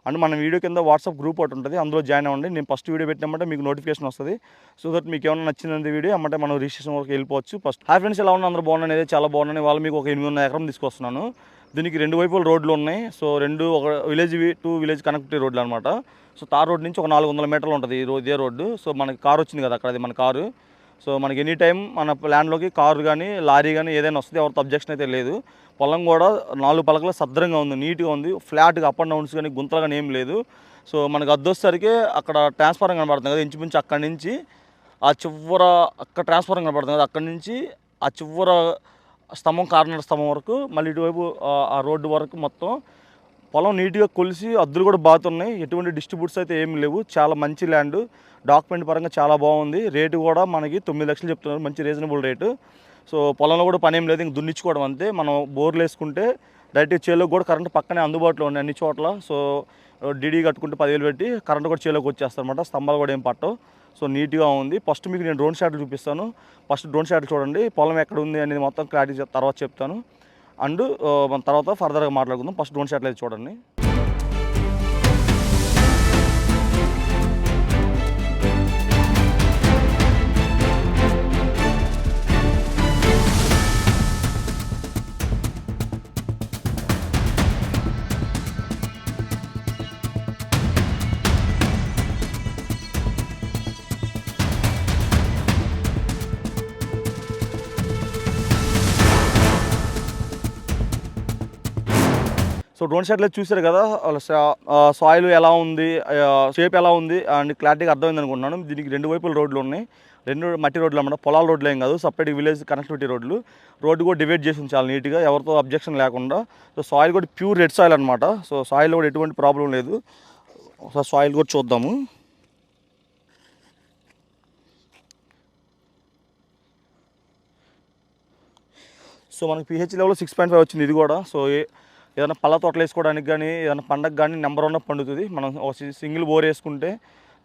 And మన video కింద WhatsApp group ఒకటి ఉంటుంది, అందులో జాయిన్ అవ్వండి. నేను ఫస్ట్ వీడియో పెట్టినమంటే మీకు నోటిఫికేషన్ వస్తుంది. సో దట్ మీకు ఏమైనా నచ్చింది వీడియో అమ్మంటే మనం రిజిస్ట్రేషన్ వరకు వెళ్ళిపోవచ్చు. ఫస్ట్ హాయ్ ఫ్రెండ్స్, ఎలా ఉన్నా అందరూ బాగున్నాను, అనేది చాలా బాగున్నాను. వాళ్ళు మీకు ఒక 8.5 ఎకరం తీసుకొస్తున్నాను. దీనికి 2 వైపులు రోడ్లు ఉన్నాయి. సో ఒక విలేజ్ టు విలేజ్ కనెక్టివ్ రోడ్లు అనమాట. సో తార్ రోడ్ నుంచి ఒక 400 మీటర్లు ఉంటుంది ఇదే రోడ్డు. సో మనకి కారు వచ్చింది కదా అక్కడ, అది మన కారు. సో మనకి ఎనీ టైం మన ల్యాండ్లోకి కారు కానీ లారీ కానీ ఏదైనా వస్తుంది, ఎవరితో అబ్జెక్షన్ అయితే లేదు. పొలం కూడా 4 పలకలు సద్రంగా ఉంది, నీట్గా ఉంది, ఫ్లాట్గా అప్ అండ్ డౌన్స్ కానీ గుంతలు కానీ ఏం లేదు. సో మనకు అద్దొచ్చేసరికి అక్కడ ట్రాన్స్ఫారం కనబడుతుంది కదా, ఇంచుమించు అక్కడి నుంచి ఆ చివర అక్కడ ట్రాన్స్ఫారం కనబడుతుంది కదా, అక్కడి నుంచి ఆ చివర స్తంభం, కార్నర్ స్తంభం వరకు, మళ్ళీ ఇటువైపు ఆ రోడ్డు వరకు మొత్తం పొలం నీట్గా కొలిసి అద్దులు కూడా బాగుతున్నాయి. ఎటువంటి డిస్ట్రిబ్యూట్స్ అయితే ఏమి లేవు. చాలా మంచి ల్యాండ్, డాక్యుమెంట్ పరంగా చాలా బాగుంది. రేటు కూడా మనకి 9 లక్షలు చెప్తున్నారు, మంచి రీజనబుల్ రేటు. సో పొలంలో కూడా పని ఏం లేదు, ఇంక దున్నించుకోవడం అంతే. మనం బోర్లు వేసుకుంటే డైరెక్ట్ చేలోకి కూడా కరెంట్ పక్కనే అందుబాటులో ఉన్నాయి అన్ని చోట్ల. సో డీడీ కట్టుకుంటే 10,000 పెట్టి కరెంట్ కూడా చేలోకి వచ్చేస్తారనమాట. స్తంభాలు కూడా ఏం పట్టవు. సో నీట్గా ఉంది. ఫస్ట్ మీకు నేను డ్రోన్ షాట్లు చూపిస్తాను. ఫస్ట్ డ్రోన్ షాట్లు చూడండి, పొలం ఎక్కడ ఉంది అనేది మొత్తం క్లారిటీ తర్వాత చెప్తాను. అండ్ మన తర్వాత ఫర్దర్గా మాట్లాడుకుందాం. ఫస్ట్ డ్రోన్ షాట్లు అయితే చూడండి. సో డ్రోన్ షాట్లో చూసారు కదా, సాయిల్ ఎలా ఉంది, షేప్ ఎలా ఉంది అండ్ క్లారిటీగా అర్థమైంది అనుకుంటున్నాను. దీనికి 2 వైపుల రోడ్లు ఉన్నాయి, 2 మట్టి రోడ్లు అన్నమాట. పొలాల రోడ్లు ఏం కాదు, సపరేట్ విలేజ్ కనెక్టివిటీ రోడ్లు. రోడ్డు కూడా డివైడ్ చేసి ఉంది చాలా నీట్గా, ఎవరితో అబ్జెక్షన్ లేకుండా. సో సాయిల్ కూడా ప్యూర్ రెడ్ సాయిల్ అనమాట. సో సాయిల్ కూడా ఎటువంటి ప్రాబ్లం లేదు. ఒకసారి సాయిల్ కూడా చూద్దాము. సో మనకి pH లెవెల్ 6.5 వచ్చింది ఇది కూడా. సో ఏదైనా పళ్ళ తోటలు వేసుకోవడానికి కానీ, ఏదైనా పండగ కానీ నెంబర్ 1 పండుతుంది. మనం ఒక సింగిల్ బోర్ వేసుకుంటే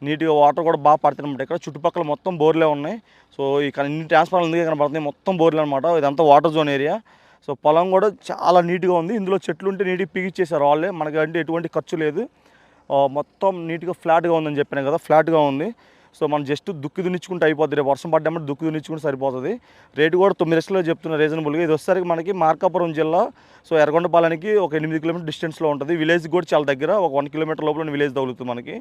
నీట్గా వాటర్ కూడా బాగా పడుతుంది అనమాట. ఇక్కడ చుట్టుపక్కల మొత్తం బోర్లే ఉన్నాయి. సో ఇక్కడ ఇన్ని ట్రాన్స్ఫార్మర్లు ఎందుకు కనబడుతున్నాయి, మొత్తం బోర్లే అనమాట. ఇదంతా వాటర్ జోన్ ఏరియా. సో పొలం కూడా చాలా నీట్గా ఉంది. ఇందులో చెట్లు ఉంటే నీట్గా పిగిచ్చేసారు వాళ్ళే, మనకంటే ఎటువంటి ఖర్చు లేదు. మొత్తం నీట్గా ఫ్లాట్గా ఉందని చెప్పాను కదా, ఫ్లాట్గా ఉంది. సో మనం జస్ట్ దుక్కి దున్నించుకుంటే అయిపోతుంది. రేపు వర్షం పడ్డామంటే దుక్కి దున్నించుకుంటే సరిపోతుంది. రేటు కూడా 9 లక్షలు చెప్తున్నారు రీజనబుల్గా. ఇది వచ్చేసరికి మనకి మార్కాపురం జిల్లా, సో ఎర్రగొండపాలెనికి ఒక 8 కిలోమీటర్ డిస్టెన్స్లో ఉంటుంది. విలేజ్ కూడా చాలా దగ్గర, ఒక 1 కిలోమీటర్ లోపల విలేజ్ తగులుతుంది మనకి.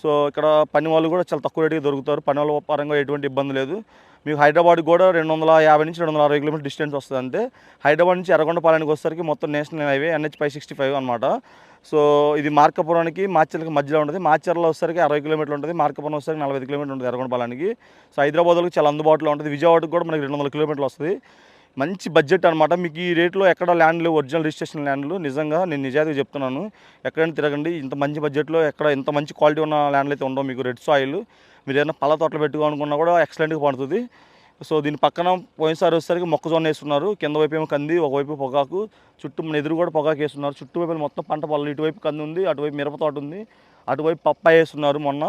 సో ఇక్కడ పని వాళ్ళు కూడా చాలా తక్కువ రేటుకి దొరుకుతారు. పని వాళ్ళ పరంగా ఎటువంటి ఇబ్బంది లేదు. మీకు హైదరాబాద్ కూడా 250 నుంచి 260 కిలోమీటర్ డిస్టెన్స్ వస్తుంది అంతే. హైదరాబాద్ నుంచి ఎర్రగొండపాలెనికి వచ్చేసరికి మొత్తం నేషనల్ హైవే NH 565 అనమాట. సో ఇది మార్కాపురానికి మాచర్లకి మధ్యలో ఉంటుంది. మాచర్లో వచ్చేసరికి 60 కిలోమీటర్లు ఉంటుంది, మార్కాపురం వచ్చేసరికి 45 కిలోమీటర్లు ఉంటుంది ఎర్రగొండపాలెనికి. సో హైదరాబాద్లో చాలా అందుబాటులో ఉంటుంది. విజయవాడకు కూడా మనకి 200 కిలోమీటర్లు వస్తుంది. మంచి బడ్జెట్ అనమాట. మీకు ఈ రేట్లో ఎక్కడ ల్యాండ్లు, ఒరిజినల్ రిజిస్ట్రేషన్ ల్యాండ్లు, నిజంగా నేను నిజాయితీగా చెప్తున్నాను, ఎక్కడైనా తిరగండి. ఇంత మంచి బడ్జెట్లో ఎక్కడ ఇంత మంచి క్వాలిటీ ఉన్న ల్యాండ్లు అయితే ఉండవు. మీకు రెడ్ సాయిల్, మీరు ఏదైనా పళ్ళ తోటలు పెట్టుకోవాలనుకున్నా కూడా ఎక్సలెంట్గా పడుతుంది. సో దీని పక్కన పోయినసారి వచ్చేసరికి మొక్కజొన్న వేస్తున్నారు, కింద వైపు ఏమో కంది, ఒకవైపు పొగాకు, చుట్టూ మన ఎదురు కూడా పొగాకు వేస్తున్నారు. చుట్టూ మొత్తం పంట పొలాలు, ఇటువైపు కంది ఉంది, అటువైపు మిరప తోట ఉంది, అటువైపు పప్పాయ వేస్తున్నారు మొన్న.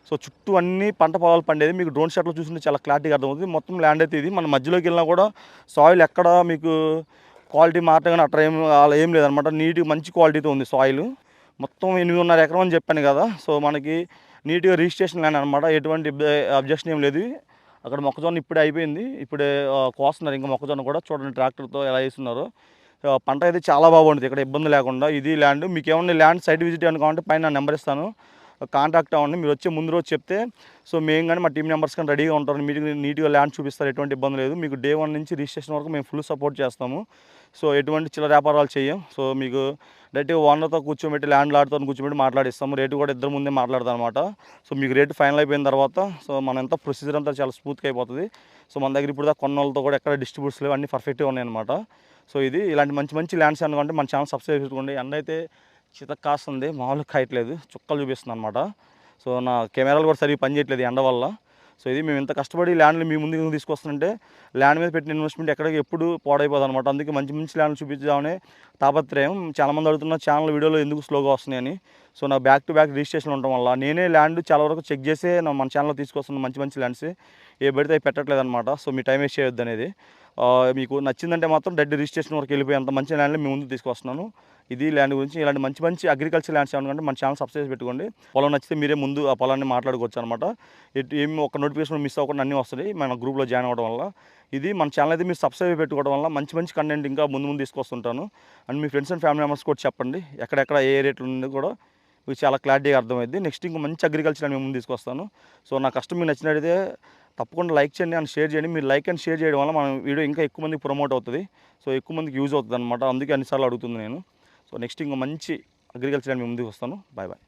సో చుట్టూ అన్ని పంట పొలాలు పండేది. మీకు డ్రోన్ షాట్లో చూస్తుంటే చాలా క్లారిటీగా అర్థమవుతుంది. మొత్తం ల్యాండ్ అయితే ఇది. మన మధ్యలోకి వెళ్ళినా కూడా సాయిల్ ఎక్కడ మీకు క్వాలిటీ మారటం అట్లా అలా ఏం లేదనమాట. నీట్గా మంచి క్వాలిటీతో ఉంది సాయిల్. మొత్తం 8.5 ఎకరం అని చెప్పాను కదా. సో మనకి నీట్గా రిజిస్ట్రేషన్ ల్యాండ్ అనమాట, ఎటువంటి అబ్జెక్షన్ ఏం లేదు. అక్కడ మొక్కజొన్న ఇప్పుడే అయిపోయింది, ఇప్పుడే కోస్తున్నారు. ఇంకా మొక్కజొన్న కూడా చూడండి ట్రాక్టర్తో ఎలా వేస్తున్నారు. పంట అయితే చాలా బాగుంటుంది, ఇక్కడ ఇబ్బంది లేకుండా. ఇది ల్యాండ్. మీకు ఏమన్నా ల్యాండ్ సైట్ విజిట్ అనుకోవాలంటే పైన నెంబర్ ఇస్తాను, కాంటాక్ట్ అవ్వండి. మీరు వచ్చే ముందు రోజు చెప్తే సో మేము కానీ మా టీం మెంబర్స్ కానీ రెడీగా ఉంటారు. మీకు నీట్గా ల్యాండ్ చూపిస్తారు, ఎటువంటి ఇబ్బంది లేదు. మీకు డే 1 నుంచి రిజిస్ట్రేషన్ వరకు మేము ఫుల్ సపోర్ట్ చేస్తాము. సో ఎటువంటి చిల్లర వ్యాపారాలు చేయం. సో మీకు డైరెక్ట్గా ఓనర్తో కూర్చోబెట్టి, ల్యాండ్ లాడ్తో కూర్చోబెట్టి మాట్లాడిస్తాము. రేటు కూడా ఇద్దరు ముందే మాట్లాడతాం అనమాట. సో మీకు రేటు ఫైనల్ అయిపోయిన తర్వాత సో మన ఎంత ప్రొసీజర్ అంతా చాలా స్మూత్గా అయిపోతుంది. సో మన దగ్గర ఇప్పుడు కొన్న వాళ్ళతో కూడా ఎక్కడ డిస్ట్రిబ్యూట్స్ లేవు, అన్నీ పర్ఫెక్ట్గా ఉన్నాయన్నమాట. సో ఇది ఇలాంటి మంచి మంచి ల్యాండ్స్ అనుకుంటే మన ఛానల్ సబ్స్క్రైబ్ చేసుకోండి. ఎండ అయితే చితక్ కాస్తుంది, మామూలుగా కాయట్లేదు, చుక్కలు చూపిస్తుంది అనమాట. సో నా కెమెరాలు కూడా సరిగ్గా పనిచేయట్లేదు ఎండ వల్ల. సో ఇది మేము ఇంత కష్టపడి ల్యాండ్లు మీ ముందుకు తీసుకొస్తుంటే ల్యాండ్ మీద పెట్టిన ఇన్వెస్ట్మెంట్ ఎక్కడికి ఎప్పుడు పాడైపోతుంది అనమాట. అందుకే మంచి మంచి ల్యాండ్లు చూపించామని తాపత్రయం. చాలామంది అడుగుతున్న ఛానల్ వీడియోలో ఎందుకు స్లోగా వస్తున్నాయని. సో నా బ్యాక్ టు బ్యాక్ రిజిస్ట్రేషన్ ఉండటం వల్ల నేనే ల్యాండ్ చాలా వరకు చెక్ చేసే మన ఛానల్లో తీసుకొస్తున్నాను. మంచి మంచి ల్యాండ్స్ ఏ పెడితే అవి పెట్టట్లేదు అనమాట. సో మీ టైం వేస్ట్ చేయొద్దు అనేది. మీకు నచ్చిందంటే మాత్రం డైరెక్ట్ రిజిస్ట్రేషన్ వరకు వెళ్ళిపోయి అంత మంచి ల్యాండ్లు మీ ముందు తీసుకొస్తున్నాను. ఇది ల్యాండ్ గురించి. ఇలాంటి మంచి మంచి అగ్రికల్చర్ ల్యాండ్స్ ఏమనుకుంటే మన ఛానల్ సబ్స్క్రైబ్ పెట్టుకోండి. పొలం నచ్చితే మీరే ముందు ఆ పొలాన్ని మాట్లాడుకోవచ్చు అనమాట. ఏమి ఒక నోటిఫికేషన్ మిస్ అవ్వకుండా అన్నీ వస్తాయి మన గ్రూప్లో జాయిన్ అవ్వడం వల్ల. ఇది మన ఛానల్ అయితే మీరు సబ్స్క్రైబ్ పెట్టుకోవడం వల్ల మంచి మంచి కంటెంట్ ఇంకా ముందు ముందు తీసుకొస్తుంటాను. అండ్ మీ ఫ్రెండ్స్ అండ్ ఫ్యామిలీ మెంబర్స్ కూడా చెప్పండి, ఎక్కడెక్కడ ఏ రేట్లు ఉంది కూడా మీకు చాలా క్లారిటీగా అర్థమైంది. నెక్స్ట్ ఇంకో మంచి అగ్రికల్చర్ అని ముందు తీసుకొస్తాను. సో నా కష్టం మీకు నచ్చినట్టయితే తప్పకుండా లైక్ చేయండి అండ్ షేర్ చేయండి. మీరు లైక్ అండ్ షేర్ చేయడం వల్ల మన వీడియో ఇంకా ఎక్కువ మందికి ప్రమోట్ అవుతుంది. సో ఎక్కువ మందికి యూజ్ అవుతుంది అనమాట. అందుకే అన్నిసార్లు అడుగుతుంది నేను. సో నెక్స్ట్ ఇంకో మంచి అగ్రికల్చర్ అని ముందుకు వస్తాను. Bye bye.